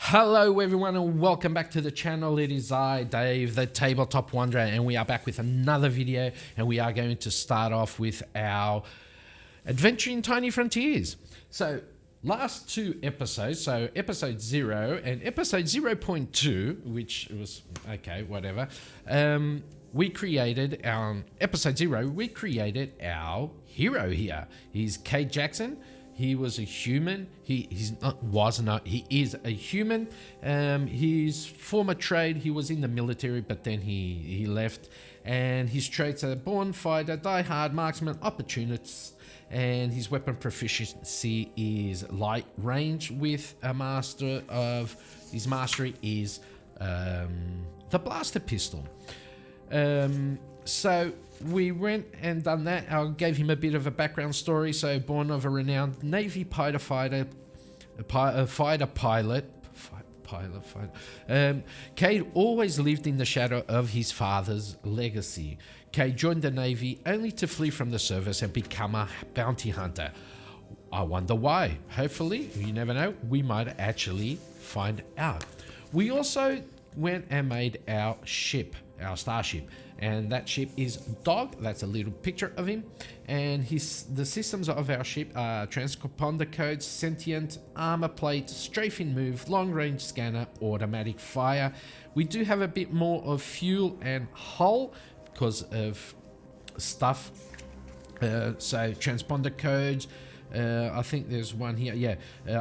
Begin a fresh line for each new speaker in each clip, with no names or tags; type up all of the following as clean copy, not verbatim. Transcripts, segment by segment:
Hello everyone and welcome back to the channel. It is I, Dave, the Tabletop Wanderer, and we are back with another video, and we are going to start off with our adventure in Tiny Frontiers. So last two episodes, so episode 0 and episode 0.2, which was, okay, whatever, we created our, episode 0, we created our hero here. He's Kade Jackson. He was a human. He is a human. His former trade, he was in the military, but then he left. And his traits are born fighter, die-hard, marksman, opportunist, and his weapon proficiency is light range with a master of, his mastery is the blaster pistol. So we went and done that. I gave him a bit of a background story. So born of a renowned Navy fighter pilot. Kade always lived in the shadow of his father's legacy. Kade joined the Navy only to flee from the service and become a bounty hunter. I wonder why. Hopefully, you never know, we might actually find out. We also went and made our ship, our starship, and that ship is D.O.G. That's a little picture of him, and the systems of our ship are transponder codes, sentient, armor plate, strafing move, long range scanner, automatic fire. We do have a bit more of fuel and hull because of stuff, so transponder codes. I think there's one here. Yeah,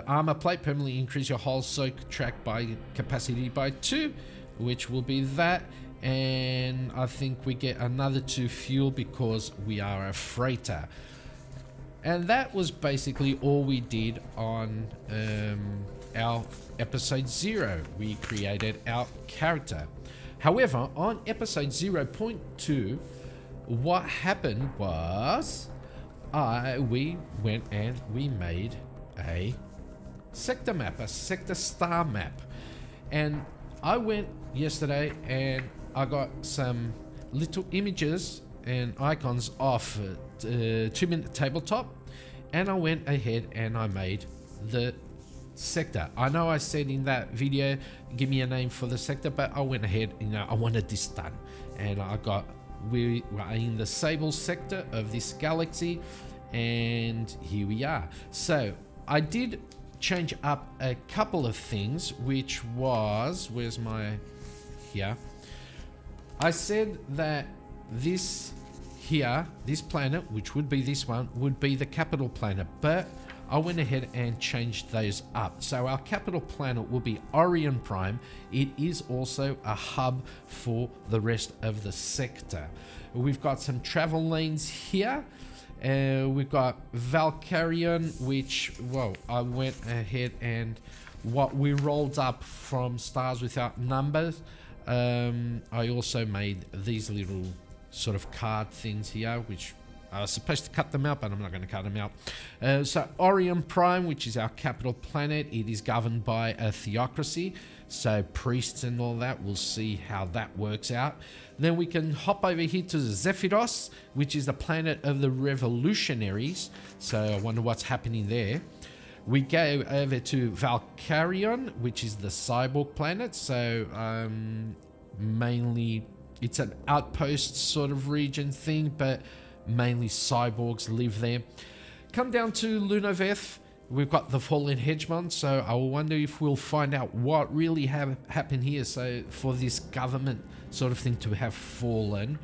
armor plate, permanently increase your hull soak track by capacity by 2, which will be that. And I think we get another 2 fuel because we are a freighter. And that was basically all we did on our episode 0. We created our character. However, on episode 0.2, what happened was we went and we made a sector map, a sector star map. And I went yesterday and I got some little images and icons off 2-minute tabletop, and I went ahead and I made the sector. I know I said in that video, give me a name for the sector, but I went ahead, I wanted this done, and we were in the Sable sector of this galaxy, and here we are. So I did change up a couple of things, which was, here. I said that this planet, which would be this one, would be the capital planet, but I went ahead and changed those up. So our capital planet will be Orion Prime. It is also a hub for the rest of the sector. We've got some travel lanes here. We've got Valkyrion, which, well, I went ahead and what we rolled up from Stars Without Numbers. I also made these little sort of card things here, which I was supposed to cut them out, but I'm not going to cut them out. So Orion Prime, which is our capital planet, it is governed by a theocracy, so priests and all that. We'll see how that works out. Then we can hop over here to Zephyros, which is the planet of the revolutionaries, so I wonder what's happening there. We go over to Valkyrion, which is the cyborg planet. So mainly it's an outpost sort of region thing, but mainly cyborgs live there. Come down to Lunoveth. We've got the fallen hegemon. So I wonder if we'll find out what really happened here. So for this government sort of thing to have fallen.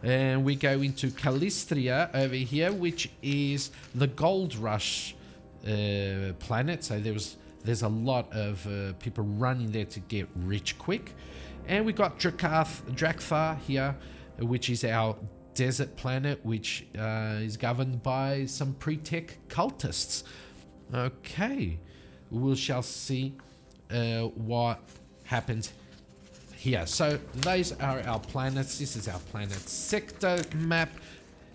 And we go into Callistria over here, which is the gold rush planet. So there's a lot of people running there to get rich quick. And we got Drakthar here, which is our desert planet, which is governed by some pre-tech cultists. Okay, we shall see what happens here. So those are our planets. This is our planet sector map,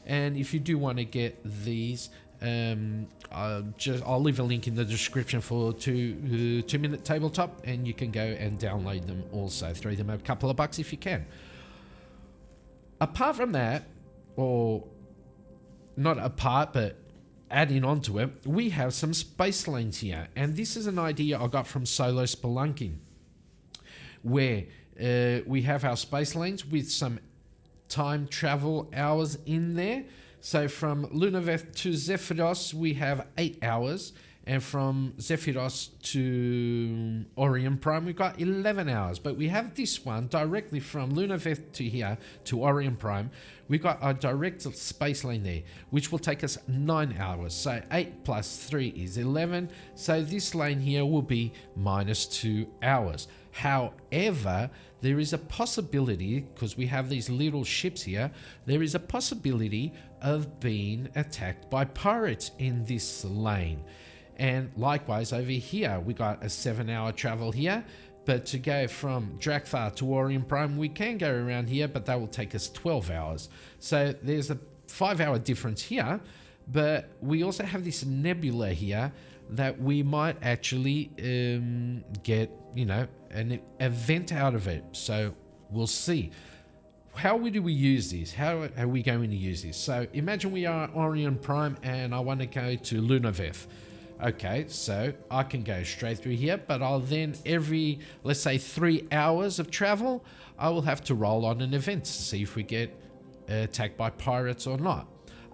and if you do want to get these, I'll leave a link in the description for 2-minute tabletop, and you can go and download them also. Throw them a couple of bucks if you can. Apart from that, or not apart, but adding on to it, we have some space lanes here. And this is an idea I got from Solo Spelunking, where we have our space lanes with some time travel hours in there. So from Lunoveth to Zephyros, we have 8 hours. And from Zephyros to Orion Prime, we've got 11 hours. But we have this one directly from Lunoveth to here to Orion Prime. We've got a direct space lane there, which will take us 9 hours. So 8 plus 3 is 11. So this lane here will be minus 2 hours. However, there is a possibility, because we have these little ships here, there is a possibility of being attacked by pirates in this lane. And likewise over here, we got a 7-hour travel here. But to go from Drakthar to Orion Prime, we can go around here, but that will take us 12 hours. So there's a 5-hour difference here. But we also have this nebula here that we might actually get, an event out of it. So we'll see. How do we use this? How are we going to use this? So imagine we are Orion Prime and I want to go to Lunoveth. Okay, so I can go straight through here, but I'll then every, let's say 3 hours of travel, I will have to roll on an event to see if we get attacked by pirates or not.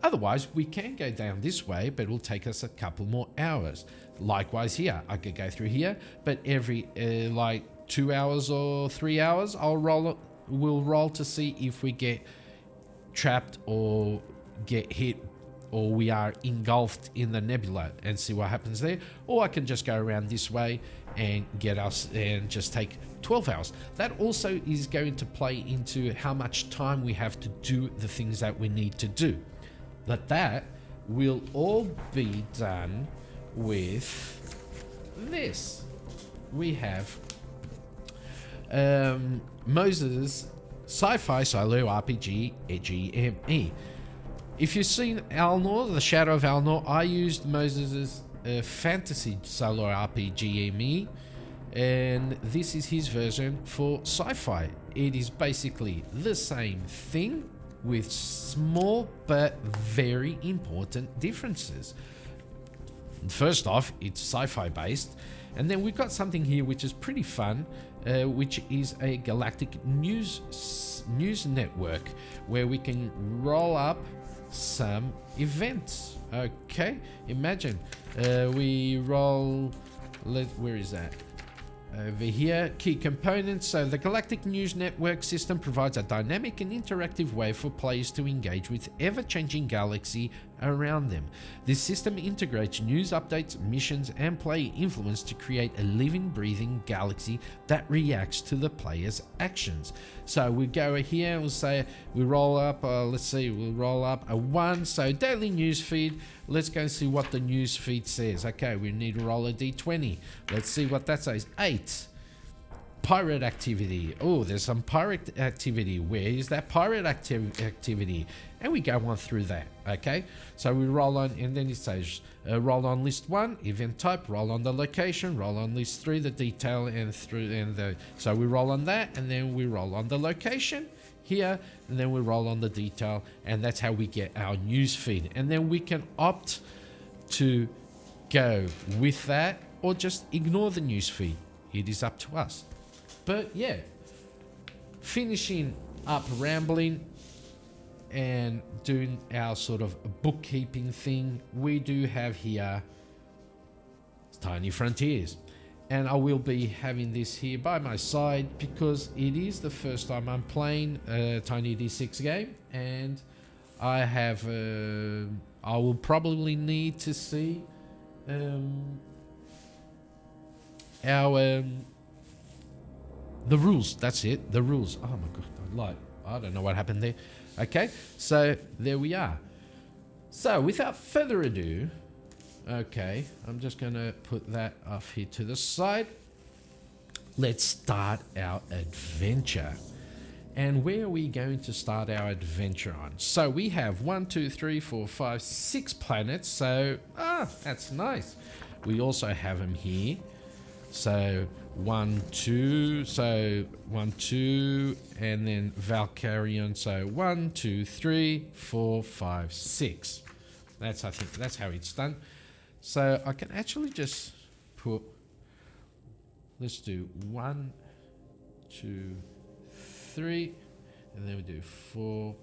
Otherwise, we can go down this way, but it will take us a couple more hours. Likewise here, I could go through here, but every like 2 hours or 3 hours, we'll roll to see if we get trapped or get hit or we are engulfed in the nebula and see what happens there. Or I can just go around this way and get us and just take 12 hours. That also is going to play into how much time we have to do the things that we need to do. But that will all be done with this. We have Moses' Sci-Fi Solo Rpg GME. If you've seen Alnor, the Shadow of Alnor, I used Moses' Fantasy Solo Rpg GME, and this is his version for sci-fi. It is basically the same thing with small but very important differences. First off, it's sci-fi based, and then we've got something here which is pretty fun, which is a galactic news network where we can roll up some events. Okay, imagine we roll, where is that? Over here, key components. So the Galactic News Network system provides a dynamic and interactive way for players to engage with ever-changing galaxy around them. This system integrates news updates, missions, and player influence to create a living, breathing galaxy that reacts to the player's actions. So we go here and we'll say we roll up, let's see, we'll roll up a 1. So daily news feed. Let's go and see what the news feed says. Okay, we need to roll a d20. Let's see what that says. 8. Pirate activity. Oh, there's some pirate activity. Where is that pirate activity? And we go on through that. Okay, so we roll on, and then it says roll on list 1, event type, roll on the location, roll on list 3, the detail, and so we roll on that, and then we roll on the location here, and then we roll on the detail, and that's how we get our news feed. And then we can opt to go with that or just ignore the news feed. It is up to us. But yeah, finishing up rambling and doing our sort of bookkeeping thing, we do have here Tiny Frontiers. And I will be having this here by my side because it is the first time I'm playing a Tiny D6 game, and I have I will probably need to see our the rules. That's it, the rules. Oh my god, I don't know what happened there. Okay, so there we are. So without further ado, okay, I'm just gonna put that off here to the side. Let's start our adventure. And where are we going to start our adventure on? So we have 1, 2, 3, 4, 5, 6 planets. So that's nice. We also have them here. So 1, 2, so 1, 2, and then Valkyrian. So 1, 2, 3, 4, 5, 6. I think that's how it's done. So I can actually just put, let's do 1, 2, 3, and then we do 4,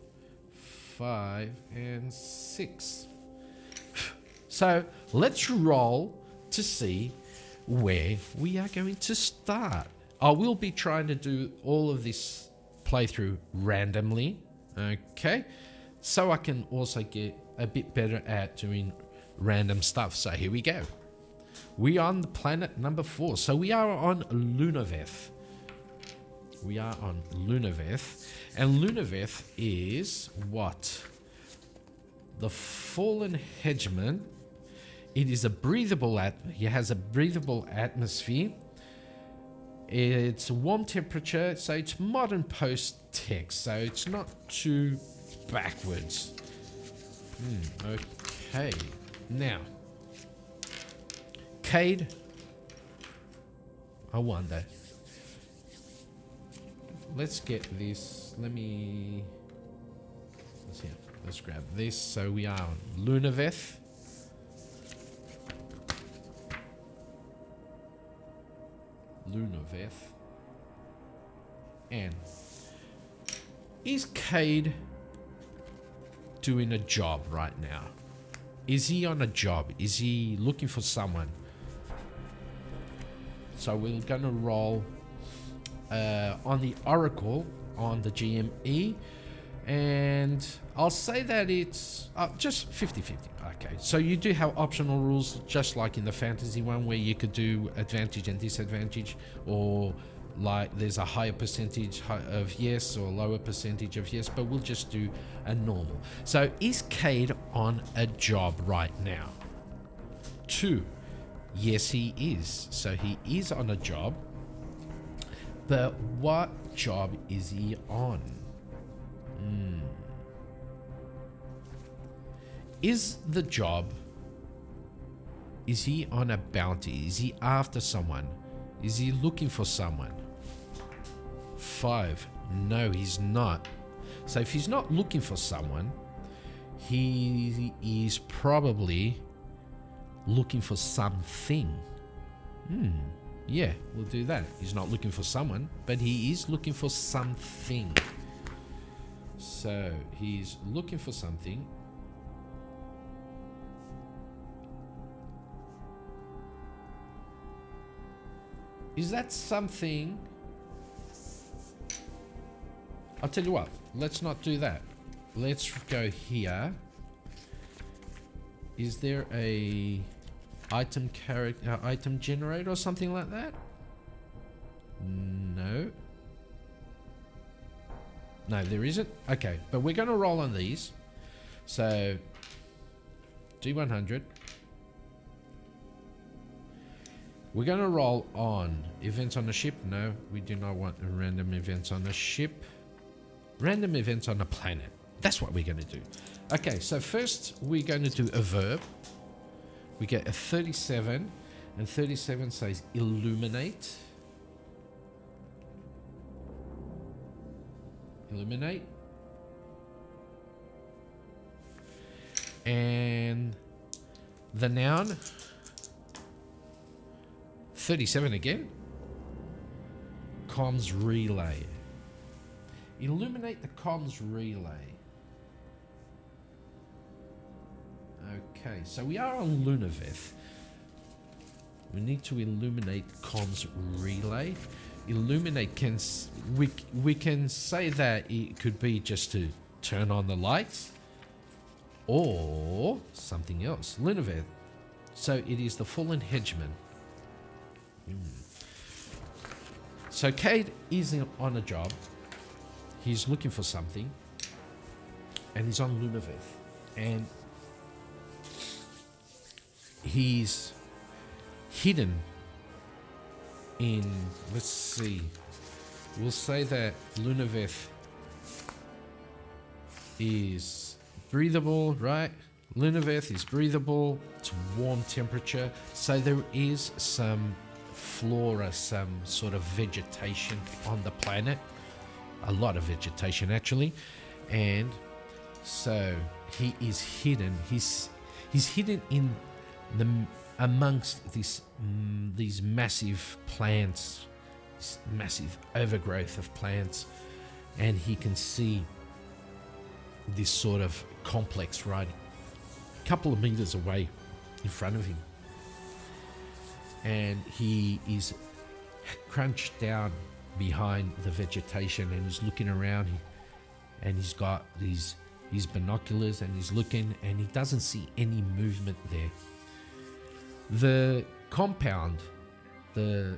5, and 6. So let's roll to see where we are going to start. I will be trying to do all of this playthrough randomly, okay? So I can also get a bit better at doing random stuff. So here we go. We are on the planet number 4. So we are on Lunoveth. We are on Lunoveth. And Lunoveth is what? The fallen hegemon. It is a breathable it has a breathable atmosphere. It's warm temperature, so it's modern post-tech, so it's not too backwards. Okay. Now, Kade, I wonder. Let's get this. Let's grab this. So we are on Lunoveth. And is Kade doing a job right now? Is he on a job? Is he looking for someone? So we're gonna roll on the Oracle on the GME, and I'll say that it's just 50-50. Okay, so you do have optional rules, just like in the fantasy one, where you could do advantage and disadvantage, or like there's a higher percentage of yes or lower percentage of yes, but we'll just do a normal. So is Kade on a job right now? 2, yes he is. So he is on a job, but what job is he on? Is the job, is he on a bounty? Is he after someone? Is he looking for someone? 5, no, he's not. So if he's not looking for someone, he is probably looking for something. Yeah, we'll do that. He's not looking for someone, but he is looking for something. So he's looking for something. Is that something? I'll tell you what, let's not do that. Let's go here. Is there a item generator or something like that? No. No, there isn't. Okay, but we're going to roll on these. So D100. We're going to roll on events on the ship. No, we do not want random events on the ship. Random events on a planet. That's what we're going to do. Okay, so first we're going to do a verb. We get a 37, and 37 says illuminate. Illuminate. And the noun, 37 again. Comms relay. Illuminate the comms relay. Okay, so we are on Lunoveth. We need to illuminate comms relay. Illuminate can we can say that it could be just to turn on the lights or something else. Lunoveth. So it is the fallen hegemon. So Kade is on a job. He's looking for something, and he's on Lunoveth, and he's hidden in, let's see, we'll say that Lunoveth is breathable, right? Lunoveth is breathable, it's warm temperature, so there is some flora, some sort of vegetation on the planet, a lot of vegetation actually, and so he is hidden. He's hidden in the amongst these massive plants, this massive overgrowth of plants, and he can see this sort of complex right a couple of meters away in front of him. And he is crunched down behind the vegetation, and he's looking around, and he's got his binoculars, and he's looking, and he doesn't see any movement there. The compound, the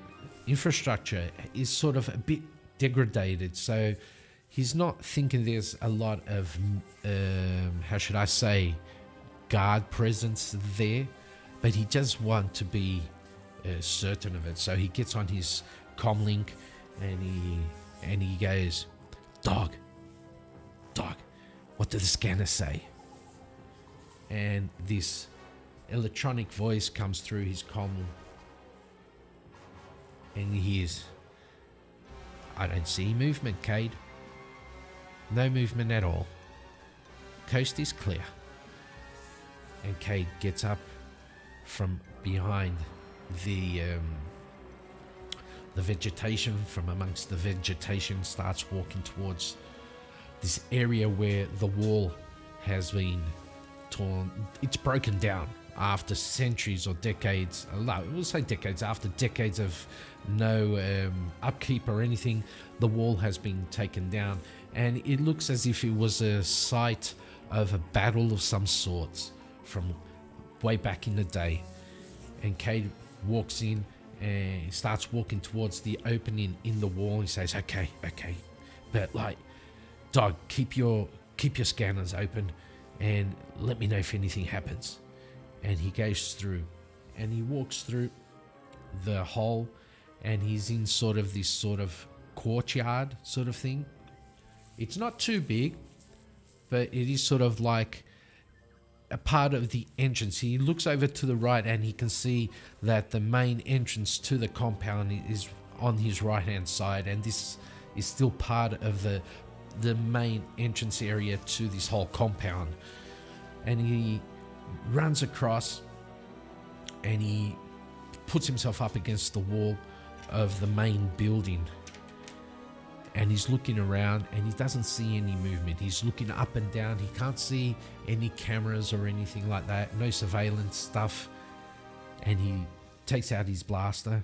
infrastructure is sort of a bit degraded, so he's not thinking there's a lot of how should I say, guard presence there, but he just wants to be certain of it. So he gets on his comlink, and he goes, dog, what did the scanner say? And this electronic voice comes through his comm, and he hears, I don't see movement, Kade. No movement at all. Coast is clear. And Kade gets up from behind the vegetation, from amongst the vegetation, starts walking towards this area where the wall has been torn. It's broken down after centuries or decades. We'll say decades. After decades of no upkeep or anything, the wall has been taken down, and it looks as if it was a site of a battle of some sorts from way back in the day. And Kade walks in and starts walking towards the opening in the wall. He says, okay, but like, dog, keep your scanners open and let me know if anything happens. And he goes through, and he walks through the hole, and he's in sort of this sort of courtyard sort of thing. It's not too big, but it is sort of like a part of the entrance. He looks over to the right, and he can see that the main entrance to the compound is on his right hand side, and this is still part of the main entrance area to this whole compound. And he runs across, and he puts himself up against the wall of the main building, and he's looking around, and he doesn't see any movement. He's looking up and down. He can't see any cameras or anything like that, no surveillance stuff. And he takes out his blaster,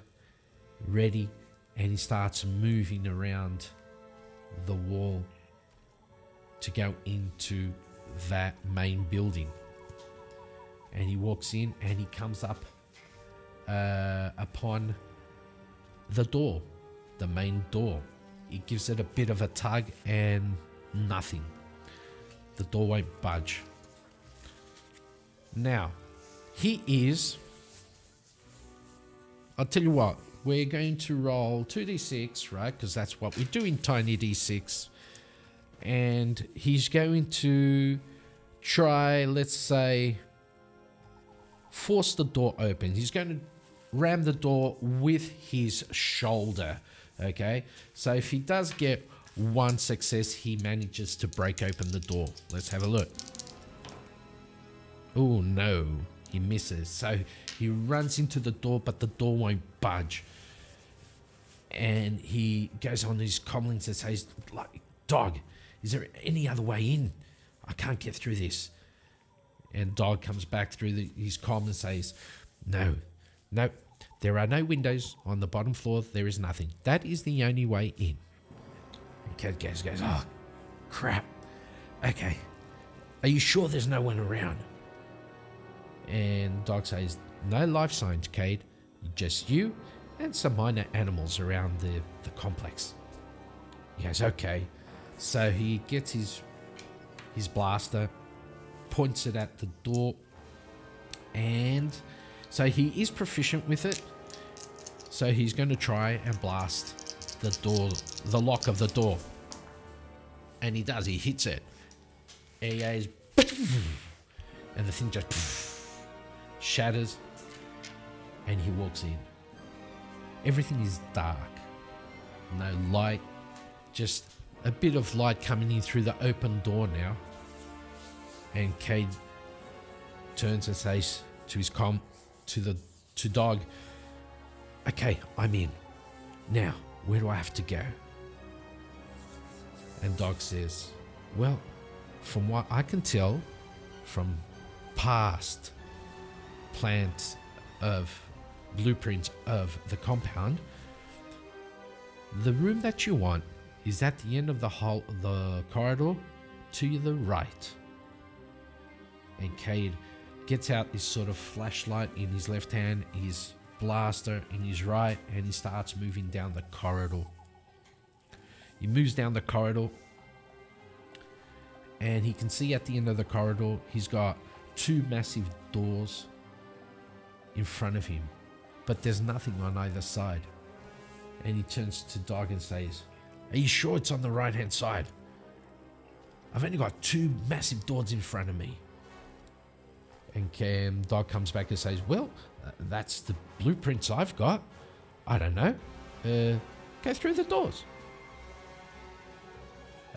ready, and he starts moving around the wall to go into that main building. And he walks in, and he comes up upon the door, the main door. He gives it a bit of a tug, and nothing. The door won't budge. Now, I'll tell you what, we're going to roll 2d6, right? Because that's what we do in Tiny D6. And he's going to try, let's say, force the door open. He's going to ram the door with his shoulder. Okay, so if he does get one success, he manages to break open the door. Let's have a look. Oh no, he misses. So he runs into the door, but the door won't budge. And he goes on his comlinks and says, like, dog, is there any other way in? I can't get through this. And dog comes back through his comm and says, no, there are no windows on the bottom floor. There is nothing. That is the only way in. And Kade goes, oh, crap. Okay. Are you sure there's no one around? And Dog says, no life signs, Kade. Just you and some minor animals around the complex. He goes, okay. So he gets his blaster, points it at the door, and so he is proficient with it. So he's going to try and blast the door, the lock of the door. And he does. He hits it. And he goes, and the thing just shatters. And he walks in. Everything is dark. No light. Just a bit of light coming in through the open door now. And Kade turns and says to his to Dog, "Okay, I'm in. Now, where do I have to go?" And Dog says, "Well, from what I can tell from past plans of blueprints of the compound, the room that you want is at the end of the corridor to the right." And Kade gets out his sort of flashlight in his left hand, his blaster in his right, and he starts moving down the corridor. He moves down the corridor, and he can see at the end of the corridor, he's got two massive doors in front of him, but there's nothing on either side. And he turns to Dog and says, "Are you sure it's on the right hand side? I've only got two massive doors in front of me." And Dog comes back and says, "Well, that's the blueprints I've got. I don't know. Go through the doors."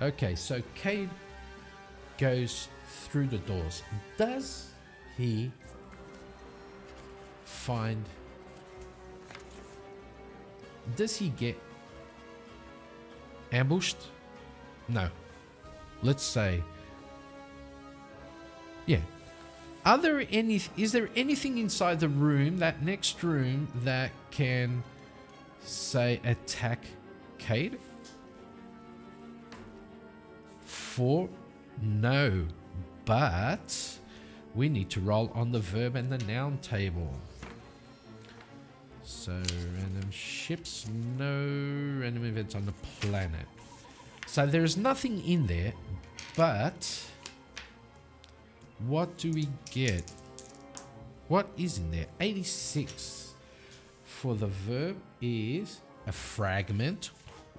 Okay, so Kade goes through the doors. Does he find... Does he get ambushed? No. Let's say... Yeah. Is there anything inside the room, that next room, that can, say, attack Kade? 4? No. But we need to roll on the verb and the noun table. So, random ships, no random events on the planet. So there's nothing in there, but... What do we get? What is in there? 86 for the verb is a fragment.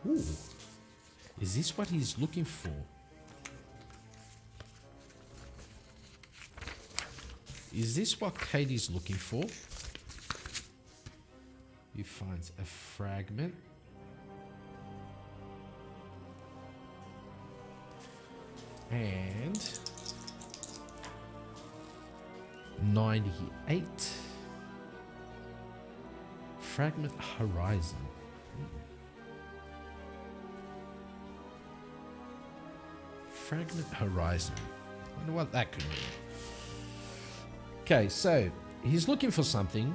Ooh. Is this what he's looking for? Is this what Kade is looking for? He finds a fragment. And 98 fragment horizon. Fragment horizon. I wonder what that could mean. Okay, so he's looking for something.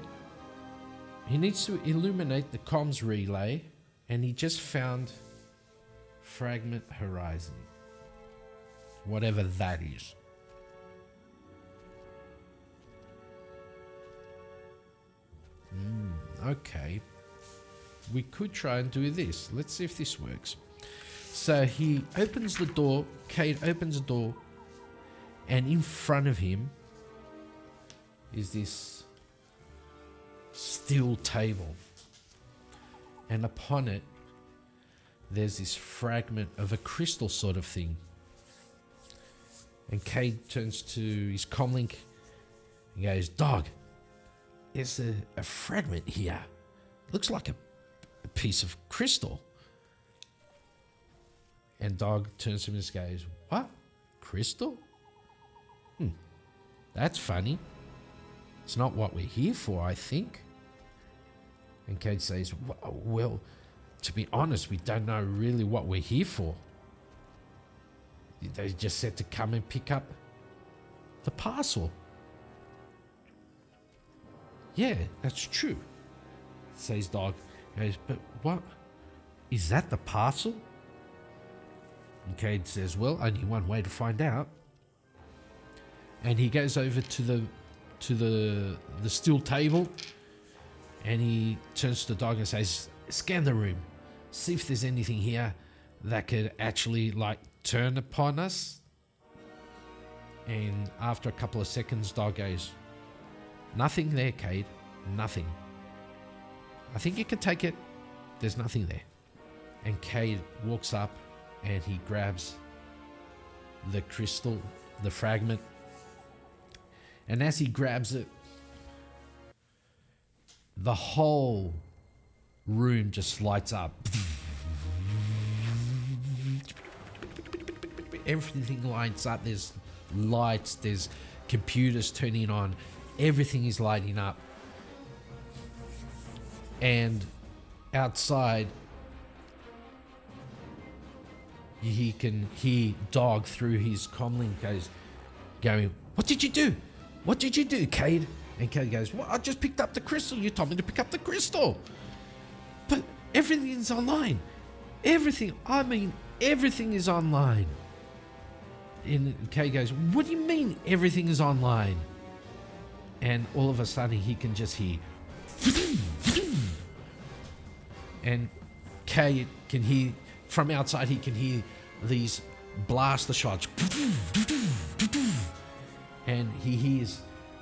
He needs to illuminate the comms relay, and he just found fragment horizon. Whatever that is. Okay. We could try and do this. Let's see if this works. So he opens the door. Kade opens the door. And in front of him is this steel table. And upon it, there's this fragment of a crystal sort of thing. And Kade turns to his comlink and goes, "Dog, there's a fragment here. Looks like a piece of crystal." And Dog turns to him and goes, "What? Crystal? That's funny. It's not what we're here for, I think." And Kade says, "Well, to be honest, we don't know really what we're here for. They just said to come and pick up the parcel." "Yeah, that's true," says Dog. He goes, "But what? Is that the parcel?" And Kade says, "Well, only one way to find out." And he goes over to the steel table, and he turns to the Dog and says, "Scan the room. See if there's anything here that could actually, like, turn upon us." And after a couple of seconds, Dog goes, "Nothing there, Kade. Nothing. I think you can take it. There's nothing there." And Kade walks up and he grabs the crystal, the fragment. And as he grabs it, the whole room just lights up. Everything lights up. There's lights, there's computers turning on, everything is lighting up. And outside, he can hear D.O.G through his comlink going, "What did you do? What did you do, Kade?" And Kade goes, "Well, I just picked up the crystal. You told me to pick up the crystal. But everything's online. Everything is online." And Kade goes, "What do you mean everything is online?" And all of a sudden he can just hear and Kade can hear from outside, he can hear these blaster shots, and he hears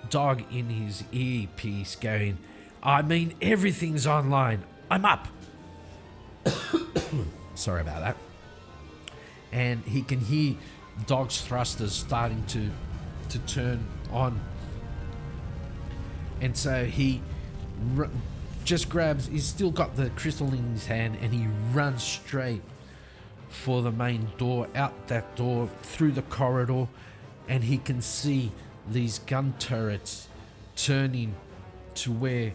D.O.G in his earpiece going, "I mean everything's online. I'm up." Sorry about that. And he can hear D.O.G's thrusters starting to turn on. And so he just grabs, he's still got the crystal in his hand, and he runs straight for the main door, out that door, through the corridor, and he can see these gun turrets turning to where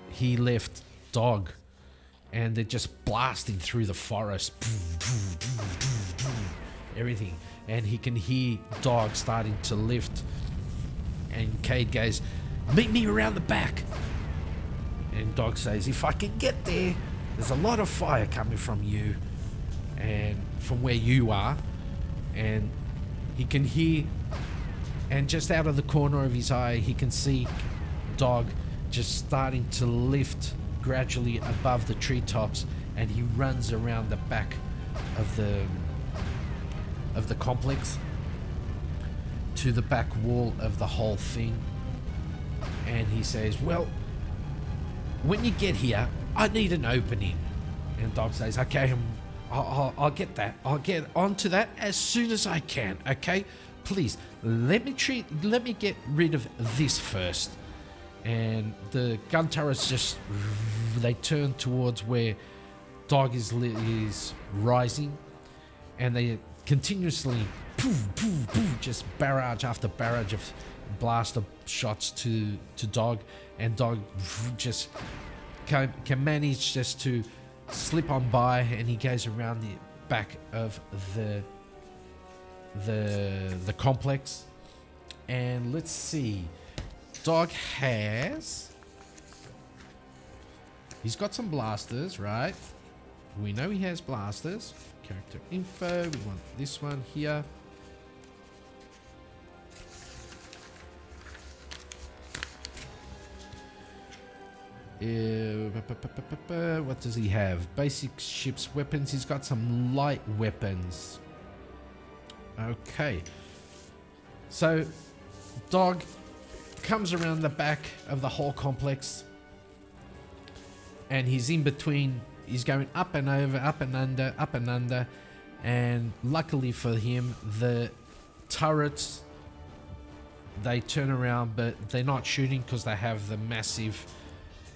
he left D.O.G, and they're just blasting through the forest, everything, and he can hear D.O.G starting to lift, and Kade goes, "Meet me around the back." And D.O.G says, "If I can get there, there's a lot of fire coming from you and from where you are." And he can hear, and just out of the corner of his eye, he can see D.O.G just starting to lift gradually above the treetops, and he runs around the back of the complex to the back wall of the whole thing. And he says, "Well, when you get here, I need an opening." And D.O.G says, "Okay, I'll get that. I'll get onto that as soon as I can. Okay, please let me get rid of this first." And the gun turrets just, they turn towards where D.O.G is rising, and they continuously just barrage after barrage of blaster shots to D.O.G, and D.O.G just can manage just to slip on by, and he goes around the back of the complex. And let's see, D.O.G he's got some blasters, right? We know he has blasters. Character info, we want this one here. What does he have? Basic ship's weapons. He's got some light weapons. Okay. So, D.O.G comes around the back of the whole complex, and he's in between. He's going up and over, up and under, up and under. And luckily for him, the turrets, they turn around, but they're not shooting because they have the massive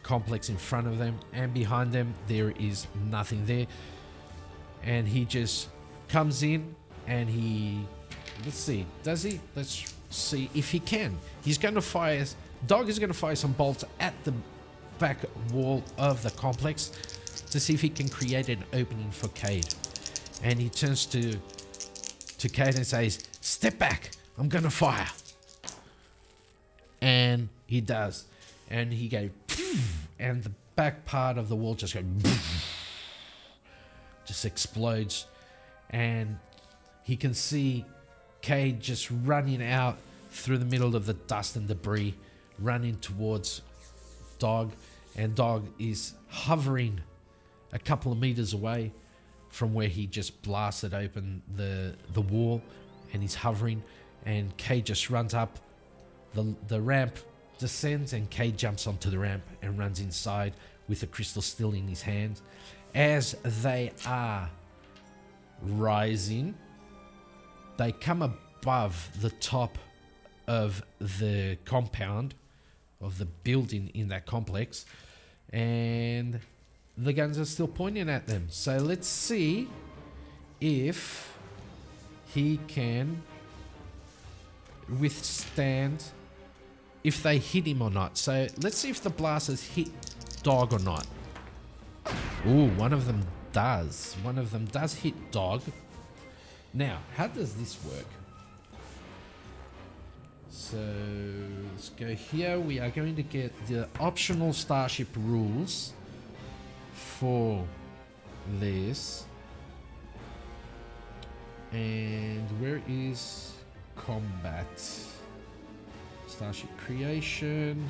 complex in front of them, and behind them there is nothing there. And he just comes in, and let's see, does he? Let's see if he can. He's going to fire, D.O.G is going to fire some bolts at the back wall of the complex to see if he can create an opening for Kade. And he turns to Kade and says, "Step back, I'm going to fire." And he does. And he goes, and the back part of the wall just goes, just explodes. And he can see Kade just running out through the middle of the dust and debris, running towards D.O.G. And D.O.G is hovering a couple of meters away from where he just blasted open the wall, and he's hovering. And Kade just runs up the ramp, descends, and Kade jumps onto the ramp and runs inside with the crystal still in his hand. As they are rising, they come above the top of the compound of the building in that complex, and the guns are still pointing at them. So let's see if he can withstand if they hit him or not. So let's see if the blasters hit Dog or not. Ooh, one of them does. One of them does hit Dog. Now, how does this work? So let's go here. We are going to get the optional starship rules for this. And where is combat? Starship creation.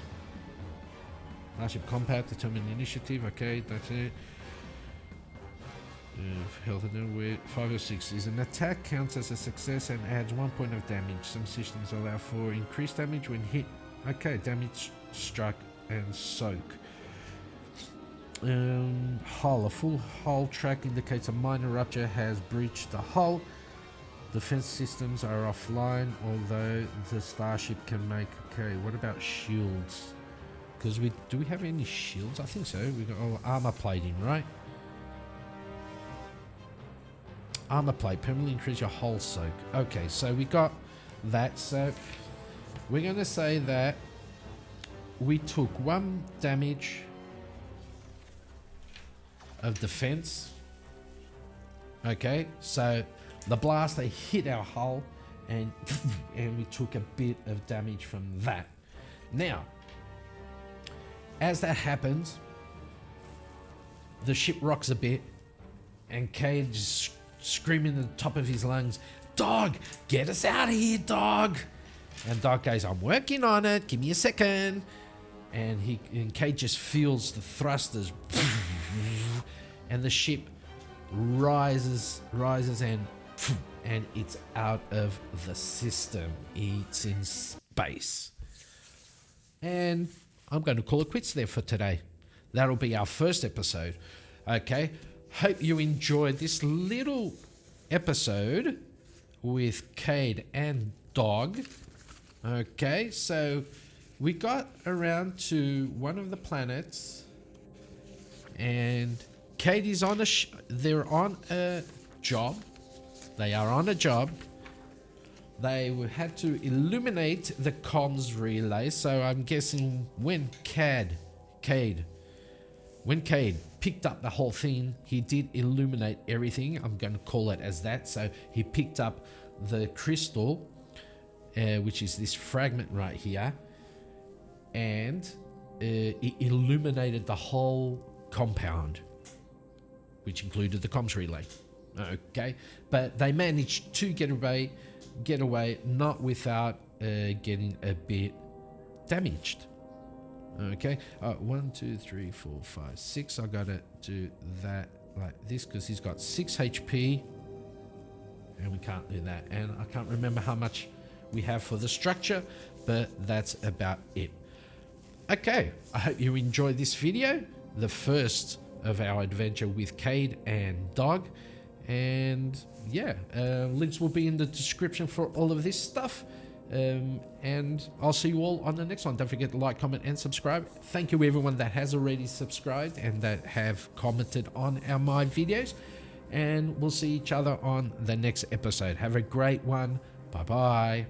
Starship combat, determine initiative. Okay, that's it. Health and weight 5 or 6 is an attack counts as a success and adds 1 point of damage. Some systems allow for increased damage when hit. Okay, damage struck and soak. Hull. A full hull track indicates a minor rupture has breached the hull. Defense systems are offline, although the starship can make. Okay, what about shields? Because do we have any shields? I think so. We got armor plating, right? Armor plate permanently increase your hull soak. Okay, so we got that. So we're going to say that we took 1 damage of defense. Okay, so the blaster hit our hull and we took a bit of damage from that. Now, as that happens, the ship rocks a bit and Kade's screaming at the top of his lungs, "Dog, get us out of here, Dog!" And Dog goes, "I'm working on it, give me a second." And Kade just feels the thrusters and the ship rises and it's out of the system. It's in space. And I'm going to call it quits there for today. That'll be our first episode. Okay. Hope you enjoyed this little episode with Kade and Dog. Okay, so we got around to one of the planets, and Kade is on they're on a job. They are on a job. They had to illuminate the comms relay. So I'm guessing when Kade picked up the whole thing, he did illuminate everything. I'm going to call it as that. So he picked up the crystal, which is this fragment right here, and it illuminated the whole compound, which included the comms relay. Okay, but they managed to get away, not without getting a bit damaged. Okay, 1, 2, 3, 4, 5, 6. I gotta do that like this because he's got 6 HP, and we can't do that. And I can't remember how much we have for the structure, but that's about it. Okay, I hope you enjoyed this video, the first of our adventure with Kade and Dog. And yeah, links will be in the description for all of this stuff. And I'll see you all on the next one. Don't forget to like, comment, and subscribe. Thank you everyone that has already subscribed and that have commented on my videos. And we'll see each other on the next episode. Have a great one. Bye-bye.